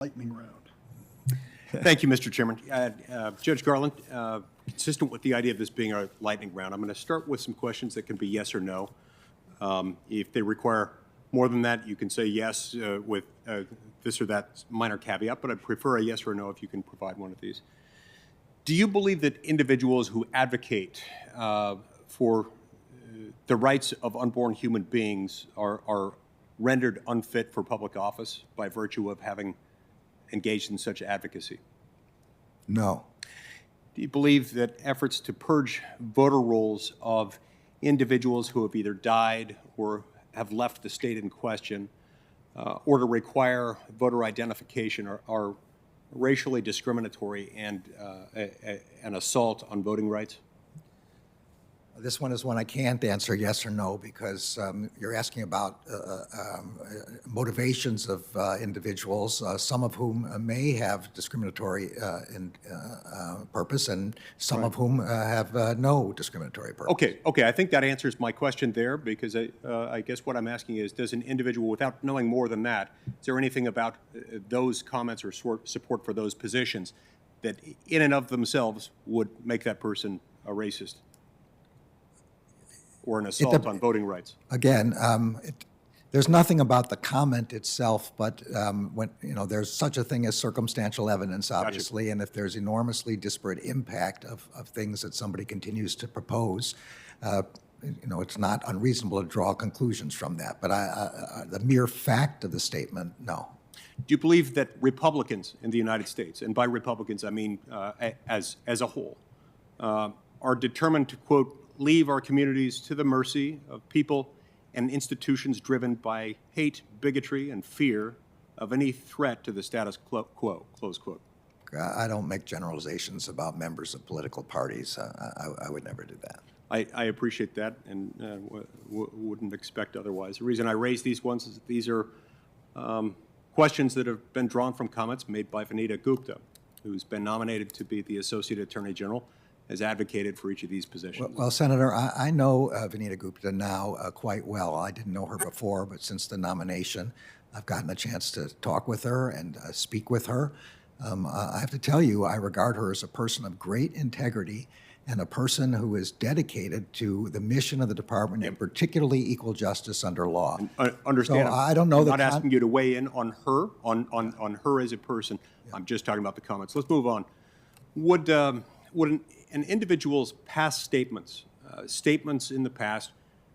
lightning round. Thank you, Mr. Chairman. Judge Garland, consistent with the idea of this being a lightning round, I'm going to start with some questions that can be yes or no. If they require more than that, you can say yes with this or that minor caveat, but I'd prefer a yes or a no if you can provide one of these. Do you believe that individuals who advocate for the rights of unborn human beings are rendered unfit for public office by virtue of having engaged in such advocacy? No. Do you believe that efforts to purge voter rolls of individuals who have either died or have left the state in question, or to require voter identification are racially discriminatory and an assault on voting rights? This one is one I can't answer yes or no because you're asking about motivations of individuals, some of whom may have discriminatory purpose and some of whom have no discriminatory purpose. Okay. I think that answers my question there because I guess what I'm asking is, does an individual, without knowing more than that, is there anything about those comments or support for those positions that in and of themselves would make that person a racist or an assault on voting rights? Again, there's nothing about the comment itself, but when there's such a thing as circumstantial evidence, obviously, Gotcha. And if there's enormously disparate impact of things that somebody continues to propose, it's not unreasonable to draw conclusions from that. But the mere fact of the statement, no. Do you believe that Republicans in the United States, and by Republicans I mean as a whole, are determined to, quote, leave our communities to the mercy of people and institutions driven by hate, bigotry, and fear of any threat to the status quo, close quote? I don't make generalizations about members of political parties. I would never do that. I appreciate that and wouldn't expect otherwise. The reason I raise these ones is that these are questions that have been drawn from comments made by Vanita Gupta, who's been nominated to be the Associate Attorney General, has advocated for each of these positions. Well, Senator, I know Vanita Gupta now quite well. I didn't know her before, but since the nomination, I've gotten a chance to talk with her and speak with her. I have to tell you, I regard her as a person of great integrity and a person who is dedicated to the mission of the department, and particularly equal justice under law. Understand? So I don't know I'm not asking you to weigh in on her, on her as a person. Yeah. I'm just talking about the comments. Let's move on. Would an individual's past statements, statements in the past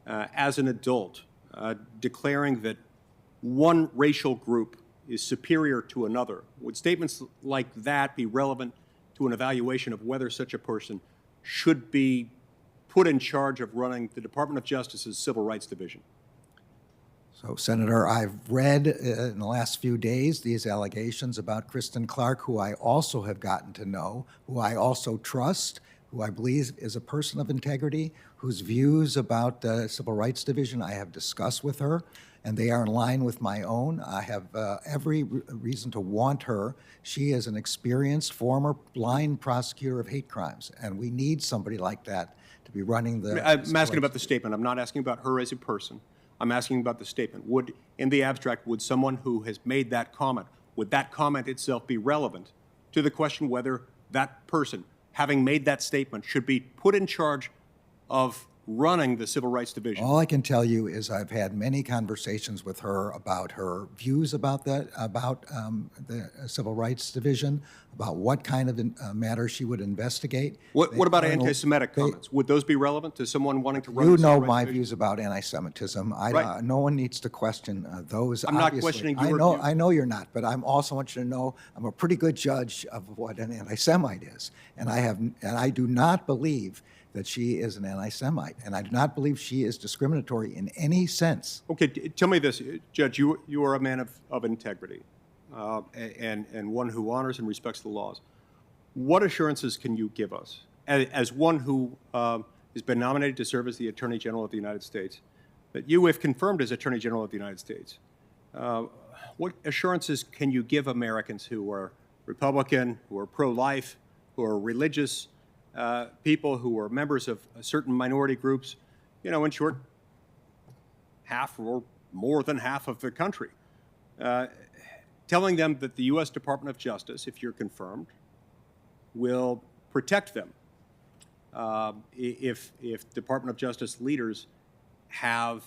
as an adult, declaring that one racial group is superior to another, would statements like that be relevant to an evaluation of whether such a person should be put in charge of running the Department of Justice's Civil Rights Division? So, Senator, I've read in the last few days these allegations about Kristen Clarke, who I also have gotten to know, who I also trust, who I believe is a person of integrity, whose views about the Civil Rights Division I have discussed with her, and they are in line with my own. I have every reason to want her. She is an experienced former blind prosecutor of hate crimes, and we need somebody like that to be running the... I'm asking about the statement. I'm not asking about her as a person. I'm asking about the statement. In the abstract, would someone who has made that comment, would that comment itself be relevant to the question whether that person, having made that statement, should be put in charge of running the Civil Rights Division? All I can tell you is I've had many conversations with her about her views about the Civil Rights Division, about what kind of matters she would investigate. What about anti-Semitic comments? Would those be relevant to someone wanting to run the Civil You know Rights my Division? views about anti-Semitism. Right. No one needs to question those. I'm not questioning your views. I know you're not, but I'm also want you to know I'm a pretty good judge of what an anti-Semite is, and I do not believe that she is an anti-Semite, and I do not believe she is discriminatory in any sense. Okay, tell me this, Judge. You are a man of integrity, and one who honors and respects the laws. What assurances can you give us, as one who has been nominated to serve as the Attorney General of the United States, that you, if confirmed as Attorney General of the United States, what assurances can you give Americans who are Republican, who are pro-life, who are religious, people who are members of certain minority groups, in short, half or more than half of the country, telling them that the U.S. Department of Justice, if you're confirmed, will protect them if Department of Justice leaders have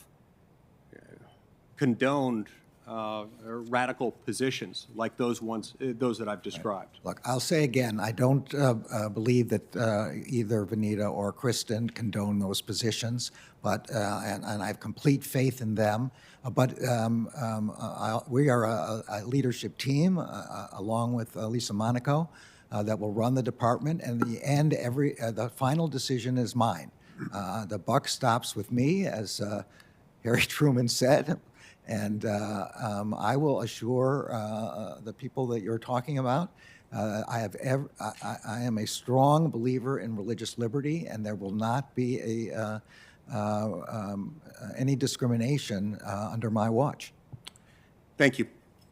condoned radical positions like those that I've described. Look, I'll say again, I don't believe that either Vanita or Kristen condone those positions, but and I have complete faith in them. But we are a leadership team, along with Lisa Monaco, that will run the department. And in the end, the final decision is mine. The buck stops with me, as Harry Truman said. And I will assure the people that you're talking about, I am a strong believer in religious liberty, and there will not be any discrimination under my watch. Thank you.